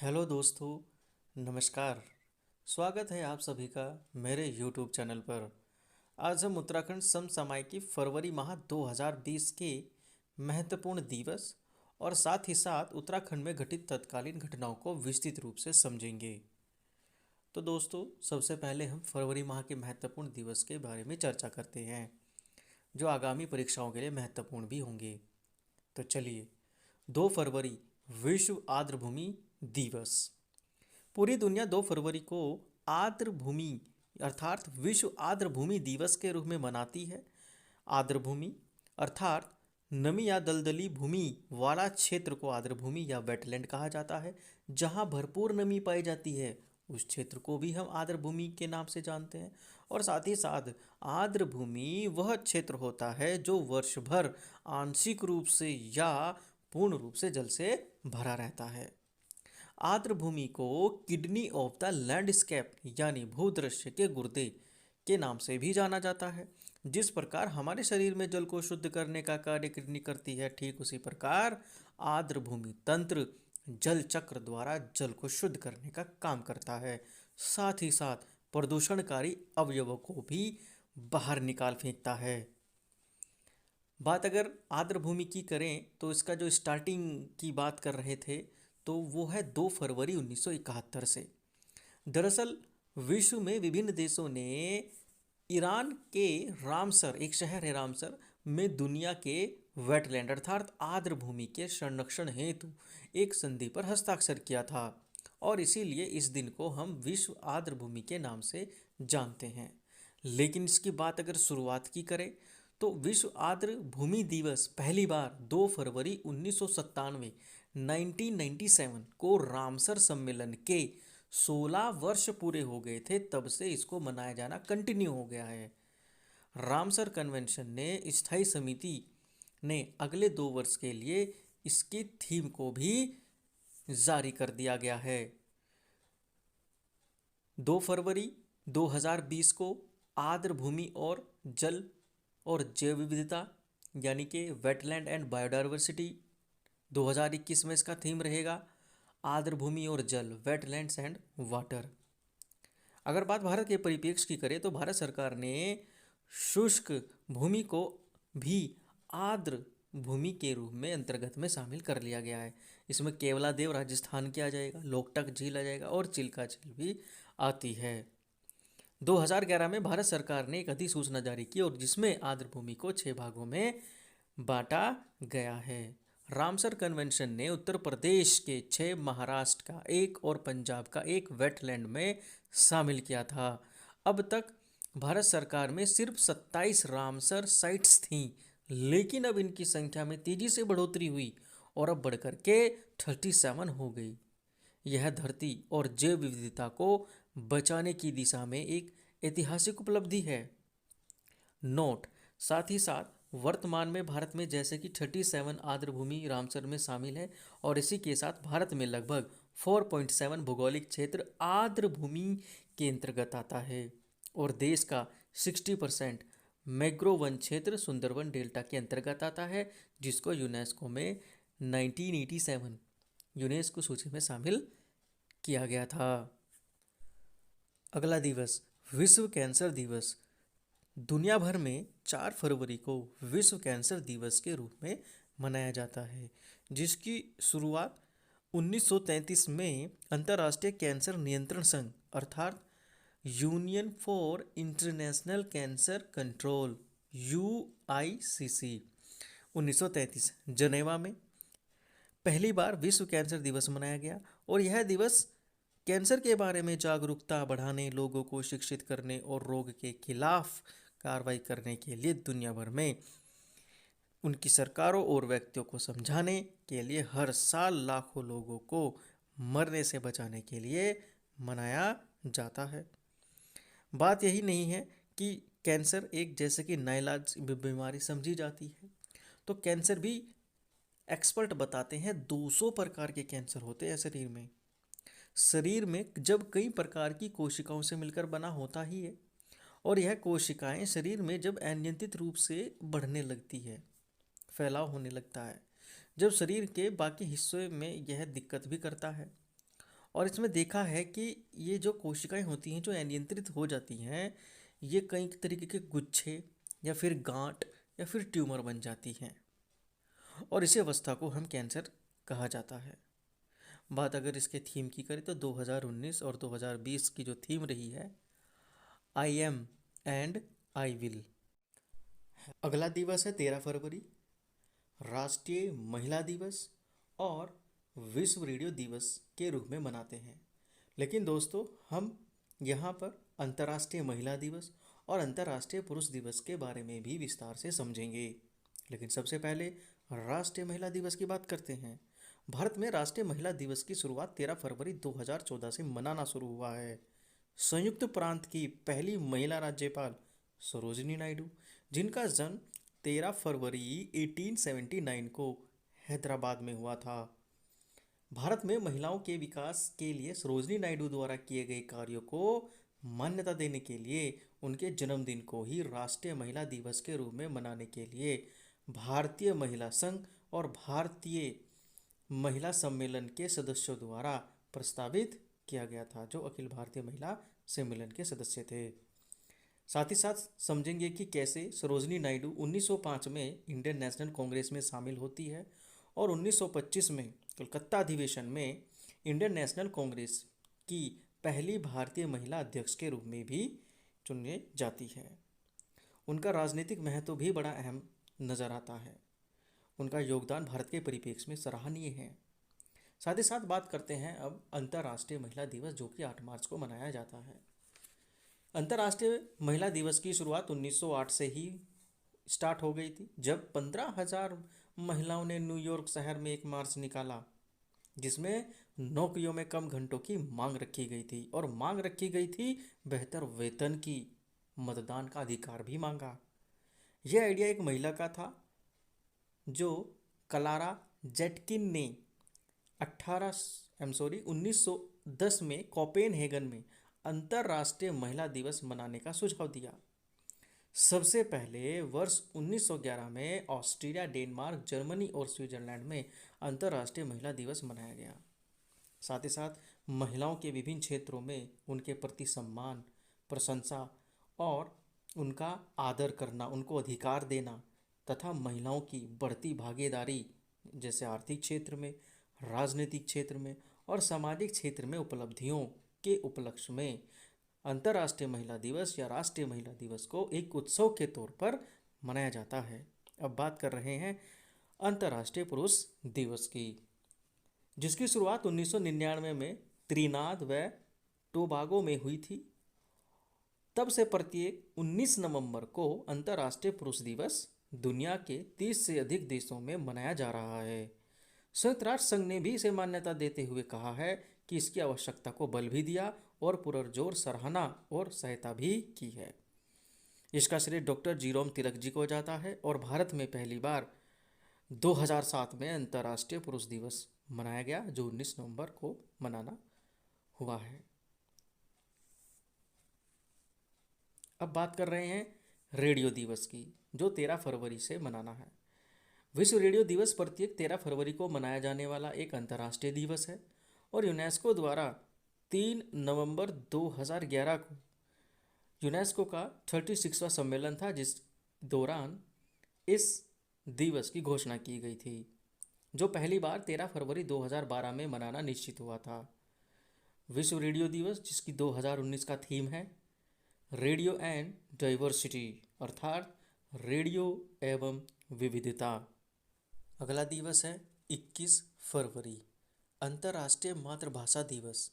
Hello दोस्तों, नमस्कार। स्वागत है आप सभी का मेरे YouTube चैनल पर। आज हम उत्तराखंड समसामयिकी फरवरी माह 2020 के महत्वपूर्ण दिवस और साथ ही साथ उत्तराखंड में घटित तत्कालीन घटनाओं को विस्तृत रूप से समझेंगे। तो दोस्तों, सबसे पहले हम फरवरी माह के महत्वपूर्ण दिवस के बारे में चर्चा करते हैं, जो आगामी परीक्षाओं के लिए महत्वपूर्ण भी होंगे। तो चलिए, 2 फरवरी विश्व आर्द्रभूमि दिवस। पूरी दुनिया 2 फरवरी को आर्द्रभूमि अर्थात विश्व आर्द्रभूमि दिवस के रूप में मनाती है। आर्द्रभूमि अर्थात नमी या दलदली भूमि वाला क्षेत्र को आर्द्रभूमि या वेटलैंड कहा जाता है। जहाँ भरपूर नमी पाई जाती है उस क्षेत्र को भी हम आर्द्रभूमि के नाम से जानते हैं। और साथ ही साथ आर्द्रभूमि वह क्षेत्र होता है जो वर्ष भर आंशिक रूप से या पूर्ण रूप से जल से भरा रहता है। आर्द्रभूमि को किडनी ऑफ द लैंडस्केप यानी भूदृश्य के गुर्दे के नाम से भी जाना जाता है। जिस प्रकार हमारे शरीर में जल को शुद्ध करने का कार्य किडनी करती है, ठीक उसी प्रकार आर्द्रभूमि तंत्र जल चक्र द्वारा जल को शुद्ध करने का काम करता है। साथ ही साथ प्रदूषणकारी अवयवों को भी बाहर निकाल फेंकता है। बात अगर आर्द्रभूमि की करें तो इसका जो स्टार्टिंग की बात कर रहे थे तो वो है 2 फरवरी 1971 से। दरअसल विश्व में विभिन्न देशों ने ईरान के रामसर, एक शहर है रामसर में, दुनिया के वेटलैंड अर्थात आर्द्रभूमि के संरक्षण हेतु एक संधि पर हस्ताक्षर किया था। और इसीलिए इस दिन को हम विश्व आर्द्रभूमि के नाम से जानते हैं। लेकिन इसकी बात अगर शुरुआत की करें तो विश्व आर्द्र भूमि दिवस पहली बार 2 फरवरी 1997 1997 को रामसर सम्मेलन के 16 वर्ष पूरे हो गए थे, तब से इसको मनाया जाना कंटिन्यू हो गया है। रामसर कन्वेंशन ने स्थायी समिति ने अगले 2 वर्ष के लिए इसकी थीम को भी जारी कर दिया गया है। 2 फरवरी 2020 को आर्द्र भूमि और जल और जैव विविधता यानी कि वेटलैंड एंड बायोडाइवर्सिटी, 2021 में इसका थीम रहेगा आर्द्र भूमि और जल, वेटलैंड्स एंड वाटर। अगर बात भारत के परिप्रेक्ष्य की करें तो भारत सरकार ने शुष्क भूमि को भी आर्द्र भूमि के रूप में अंतर्गत में शामिल कर लिया गया है। इसमें केवलादेव राजस्थान की आ जाएगा, लोकटक झील आ जाएगा और चिल्का झील भी आती है। 2011 में भारत सरकार ने एक अधिसूचना जारी की और जिसमें आर्द्र भूमि को 6 भागों में बांटा गया है। रामसर कन्वेंशन ने उत्तर प्रदेश के 6, महाराष्ट्र का 1 और पंजाब का 1 वेटलैंड में शामिल किया था। अब तक भारत सरकार में सिर्फ 27 रामसर साइट्स थीं, लेकिन अब इनकी संख्या में तेजी से बढ़ोतरी हुई और अब बढ़कर के 37 हो गई। यह धरती और जैव विविधता को बचाने की दिशा में एक ऐतिहासिक उपलब्धि है। नोट, साथ ही साथ वर्तमान में भारत में जैसे कि 37 आर्द्रभूमि रामसर में शामिल है और इसी के साथ भारत में लगभग 4.7 भौगोलिक क्षेत्र आर्द्रभूमि के अंतर्गत आता है और देश का 60% मैंग्रोव वन क्षेत्र सुंदरवन डेल्टा के अंतर्गत आता है, जिसको यूनेस्को में 1987 यूनेस्को सूची में शामिल किया गया था। अगला दिवस विश्व कैंसर दिवस। दुनिया भर में 4 फरवरी को विश्व कैंसर दिवस के रूप में मनाया जाता है, जिसकी शुरुआत 1933 में अंतर्राष्ट्रीय कैंसर नियंत्रण संघ अर्थात union for international cancer control UICC 1933 जनेवा में पहली बार विश्व कैंसर दिवस मनाया गया। और यह दिवस कैंसर के बारे में जागरूकता बढ़ाने, लोगों को शिक्षित करने और रोग के खिलाफ कार्रवाई करने के लिए दुनिया भर में उनकी सरकारों और व्यक्तियों को समझाने के लिए हर साल लाखों लोगों को मरने से बचाने के लिए मनाया जाता है। बात यही नहीं है कि कैंसर एक जैसे कि नाइलाज बीमारी समझी जाती है, तो कैंसर भी एक्सपर्ट बताते हैं 200 प्रकार के कैंसर होते हैं शरीर में। शरीर में जब कई प्रकार की कोशिकाओं से मिलकर बना होता ही है और यह कोशिकाएं शरीर में जब अनियंत्रित रूप से बढ़ने लगती है, फैलाव होने लगता है, जब शरीर के बाकी हिस्सों में यह दिक्कत भी करता है और इसमें देखा है कि ये जो कोशिकाएं होती हैं जो अनियंत्रित हो जाती हैं, ये कई तरीके के गुच्छे या फिर गांठ या फिर ट्यूमर बन जाती हैं और इसी अवस्था को हम कैंसर कहा जाता है। बात अगर इसके थीम की करें तो 2019 और 2020 की जो थीम रही है, I am and I will. अगला दिवस है 13 फरवरी, राष्ट्रीय महिला दिवस और विश्व रेडियो दिवस के रूप में मनाते हैं। लेकिन दोस्तों, हम यहाँ पर अंतर्राष्ट्रीय महिला दिवस और अंतर्राष्ट्रीय पुरुष दिवस के बारे में भी विस्तार से समझेंगे। लेकिन सबसे पहले राष्ट्रीय महिला दिवस की बात करते हैं। भारत में राष्ट्रीय महिला दिवस की शुरुआत 13 फरवरी 2014 से मनाना शुरू हुआ है। संयुक्त प्रांत की पहली महिला राज्यपाल सरोजिनी नायडू, जिनका जन्म 13 फरवरी 1879 को हैदराबाद में हुआ था। भारत में महिलाओं के विकास के लिए सरोजिनी नायडू द्वारा किए गए कार्यों को मान्यता देने के लिए उनके जन्मदिन को ही राष्ट्रीय महिला दिवस के रूप में मनाने के लिए भारतीय महिला संघ और भारतीय महिला सम्मेलन के सदस्यों द्वारा प्रस्तावित किया गया था, जो अखिल भारतीय महिला सम्मेलन के सदस्य थे। साथ ही साथ समझेंगे कि कैसे सरोजिनी नायडू 1905 में इंडियन नेशनल कांग्रेस में शामिल होती है और 1925 में कलकत्ता अधिवेशन में इंडियन नेशनल कांग्रेस की पहली भारतीय महिला अध्यक्ष के रूप में भी चुनी जाती है। उनका राजनीतिक महत्व भी बड़ा अहम नज़र आता है। उनका योगदान भारत के परिप्रेक्ष्य में सराहनीय है। साथ ही साथ बात करते हैं अब अंतर्राष्ट्रीय महिला दिवस, जो कि 8 मार्च को मनाया जाता है। अंतर्राष्ट्रीय महिला दिवस की शुरुआत 1908 से ही स्टार्ट हो गई थी, जब 15,000 महिलाओं ने न्यूयॉर्क शहर में एक मार्च निकाला, जिसमें नौकरियों में कम घंटों की मांग रखी गई थी और मांग रखी गई थी बेहतर वेतन की, मतदान का अधिकार भी मांगा। यह आइडिया एक महिला का था, जो क्लारा जेटकिन ने 1910 में कोपेनहेगन में अंतर्राष्ट्रीय महिला दिवस मनाने का सुझाव दिया। सबसे पहले वर्ष 1911 में ऑस्ट्रेलिया, डेनमार्क, जर्मनी और स्विट्जरलैंड में अंतर्राष्ट्रीय महिला दिवस मनाया गया। साथ ही साथ महिलाओं के विभिन्न क्षेत्रों में उनके प्रति सम्मान, प्रशंसा और उनका आदर करना, उनको अधिकार देना तथा महिलाओं की बढ़ती भागीदारी, जैसे आर्थिक क्षेत्र में, राजनीतिक क्षेत्र में और सामाजिक क्षेत्र में उपलब्धियों के उपलक्ष्य में अंतर्राष्ट्रीय महिला दिवस या राष्ट्रीय महिला दिवस को एक उत्सव के तौर पर मनाया जाता है। अब बात कर रहे हैं अंतर्राष्ट्रीय पुरुष दिवस की, जिसकी शुरुआत 1999 में त्रिनाद व टोबागो में हुई थी। तब से प्रत्येक 19 नवंबर को अंतर्राष्ट्रीय पुरुष दिवस दुनिया के 30 से अधिक देशों में मनाया जा रहा है। संयुक्त राष्ट्र संघ ने भी इसे मान्यता देते हुए कहा है कि इसकी आवश्यकता को बल भी दिया और पुरजोर सराहना और सहायता भी की है। इसका श्रेय डॉक्टर जीरोम तिलक जी को जाता है और भारत में पहली बार 2007 में अंतर्राष्ट्रीय पुरुष दिवस मनाया गया, जो 19 नवंबर को मनाना हुआ है। अब बात कर रहे हैं रेडियो दिवस की, जो 13 फरवरी से मनाना है। विश्व रेडियो दिवस प्रत्येक 13 फरवरी को मनाया जाने वाला एक अंतर्राष्ट्रीय दिवस है और यूनेस्को द्वारा 3 नवंबर 2011 को यूनेस्को का 36वां सम्मेलन था, जिस दौरान इस दिवस की घोषणा की गई थी, जो पहली बार 13 फरवरी 2012 में मनाना निश्चित हुआ था। विश्व रेडियो दिवस, जिसकी 2019 का थीम है रेडियो एंड डाइवर्सिटी, अर्थात रेडियो एवं विविधता। अगला दिवस है 21 फरवरी, अंतर्राष्ट्रीय मातृभाषा दिवस।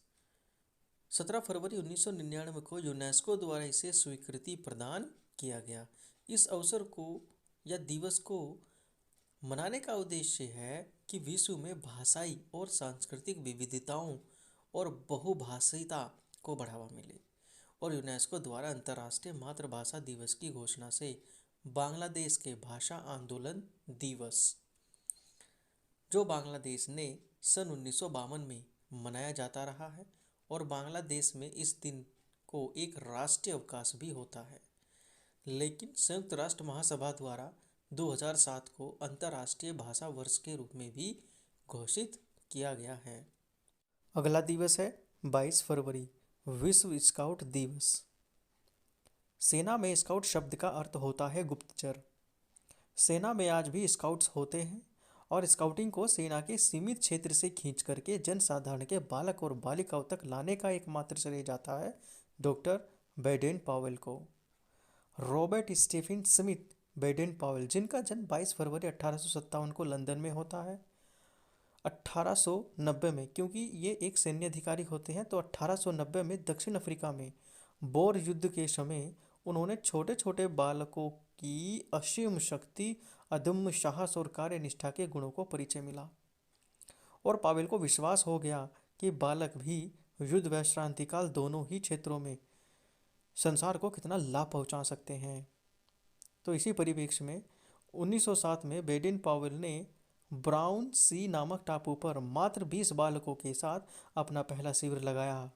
17 फरवरी 1999 को यूनेस्को द्वारा इसे स्वीकृति प्रदान किया गया। इस अवसर को या दिवस को मनाने का उद्देश्य है कि विश्व में भाषाई और सांस्कृतिक विविधताओं और बहुभाषिता को बढ़ावा मिले। और यूनेस्को द्वारा अंतर्राष्ट्रीय मातृभाषा दिवस की घोषणा से बांग्लादेश के भाषा आंदोलन दिवस, जो बांग्लादेश ने सन 1952 में मनाया जाता रहा है, और बांग्लादेश में इस दिन को एक राष्ट्रीय अवकाश भी होता है, लेकिन संयुक्त राष्ट्र महासभा द्वारा 2007 को अंतर्राष्ट्रीय भाषा वर्ष के रूप में भी घोषित किया गया है। अगला दिवस है 22 फरवरी, विश्व स्काउट दिवस। सेना में स्काउट शब्द का अर्थ होता है गुप्तचर। सेना में आज भी स्काउट्स होते हैं और स्काउटिंग को सेना के सीमित क्षेत्र से खींच करके जनसाधारण के बालक और बालिकाओं तक लाने का एकमात्र श्रेय जाता है डॉक्टर बेडेन पावेल को। Robert Stephen Smith Baden Powell, जिनका जन्म 22 फरवरी 1857 को लंदन में होता है। 1890 में, क्योंकि ये एक सैन्य अधिकारी होते हैं, तो 1890 में दक्षिण अफ्रीका में बोर युद्ध के समय उन्होंने छोटे छोटे बालकों की असीम शक्ति, अदम्य साहस और कार्यनिष्ठा के गुणों को परिचय मिला और पावेल को विश्वास हो गया कि बालक भी युद्ध व क्रांतिकाल दोनों ही क्षेत्रों में संसार को कितना लाभ पहुंचा सकते हैं। तो इसी परिप्रेक्ष्य में 1907 में बेडेन पावेल ने ब्राउन सी नामक टापू पर मात्र 20 बालकों के साथ अपना पहला शिविर लगाया।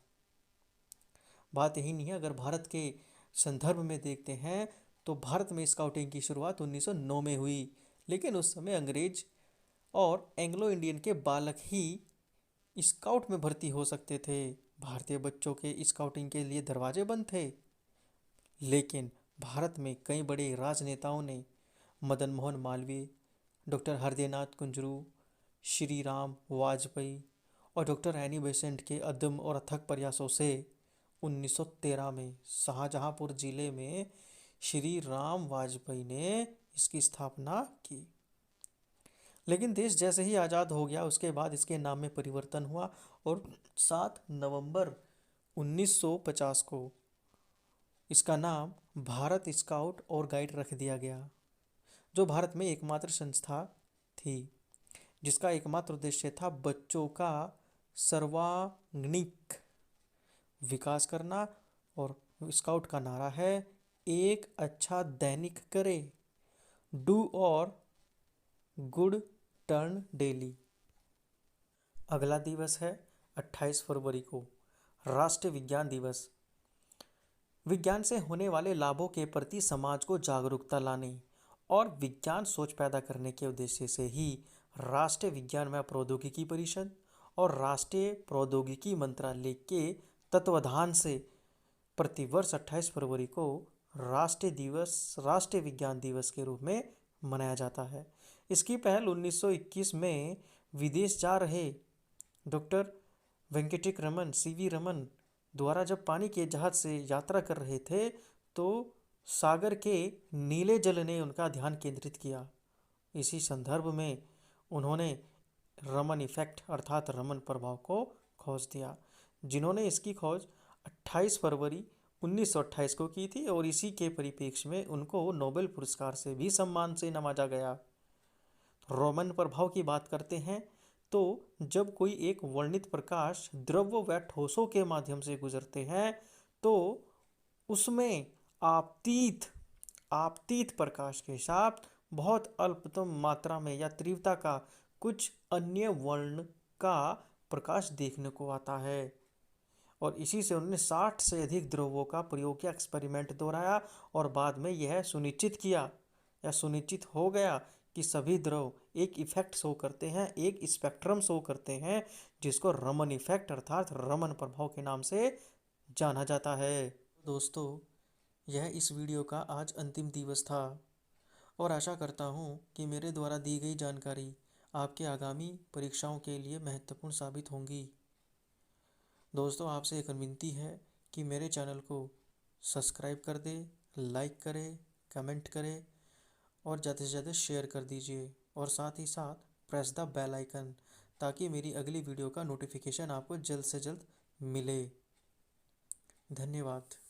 बात यही नहीं है, अगर भारत के संदर्भ में देखते हैं तो भारत में स्काउटिंग की शुरुआत 1909 में हुई, लेकिन उस समय अंग्रेज और एंग्लो इंडियन के बालक ही स्काउट में भर्ती हो सकते थे। भारतीय बच्चों के स्काउटिंग के लिए दरवाजे बंद थे। लेकिन भारत में कई बड़े राजनेताओं ने, मदन मोहन मालवीय, डॉक्टर हृदयनाथ कुंजरू, श्री राम वाजपेयी और डॉक्टर एनी बेसेंट के अदम्य और अथक प्रयासों से 1913 में शाहजहांपुर जिले में श्री राम वाजपेयी ने इसकी स्थापना की। लेकिन देश जैसे ही आज़ाद हो गया उसके बाद इसके नाम में परिवर्तन हुआ और 7 नवंबर 1950 को इसका नाम भारत स्काउट और गाइड रख दिया गया, जो भारत में एकमात्र संस्था थी जिसका एकमात्र उद्देश्य था बच्चों का सर्वांगीण विकास करना। और स्काउट का नारा है, एक अच्छा दैनिक करे, डू और गुड टर्न डेली। अगला दिवस है 28 फरवरी को, राष्ट्रीय विज्ञान दिवस। विज्ञान से होने वाले लाभों के प्रति समाज को जागरूकता लाने और विज्ञान सोच पैदा करने के उद्देश्य से ही राष्ट्रीय विज्ञान व प्रौद्योगिकी परिषद और राष्ट्रीय प्रौद्योगिकी मंत्रालय के तत्वाधान से प्रतिवर्ष 28 फरवरी को राष्ट्रीय विज्ञान दिवस के रूप में मनाया जाता है। इसकी पहल 1921 में विदेश जा रहे डॉक्टर वेंकटेक रमन सीवी रमन द्वारा जब पानी के जहाज से यात्रा कर रहे थे तो सागर के नीले जल ने उनका ध्यान केंद्रित किया। इसी संदर्भ में उन्होंने रमन इफेक्ट अर्थात रमन प्रभाव को खोज दिया, जिन्होंने इसकी खोज 28 फरवरी 1928 को की थी और इसी के परिप्रेक्ष्य में उनको नोबेल पुरस्कार से भी सम्मान से नवाजा गया। रमन प्रभाव की बात करते हैं तो जब कोई एक वर्णित प्रकाश द्रव्य व ठोसों के माध्यम से गुजरते हैं तो उसमें आपतित प्रकाश के साथ बहुत अल्पतम मात्रा में या तीव्रता का कुछ अन्य वर्ण का प्रकाश देखने को आता है। और इसी से उन्होंने 60 से अधिक द्रव्यों का प्रयोग किया, एक्सपेरिमेंट दोहराया और बाद में यह सुनिश्चित हो गया कि सभी द्रव एक इफेक्ट शो करते हैं, एक स्पेक्ट्रम शो करते हैं, जिसको रमन इफेक्ट अर्थात रमन प्रभाव के नाम से जाना जाता है। दोस्तों, यह इस वीडियो का आज अंतिम दिवस था और आशा करता हूँ कि मेरे द्वारा दी गई जानकारी आपके आगामी परीक्षाओं के लिए महत्वपूर्ण साबित होंगी। दोस्तों, आपसे एक विनती है कि मेरे चैनल को सब्सक्राइब कर दें, लाइक करें, कमेंट करें और ज़्यादा से ज़्यादा शेयर कर दीजिए और साथ ही साथ प्रेस द बेल आइकन, ताकि मेरी अगली वीडियो का नोटिफिकेशन आपको जल्द से जल्द मिले। धन्यवाद।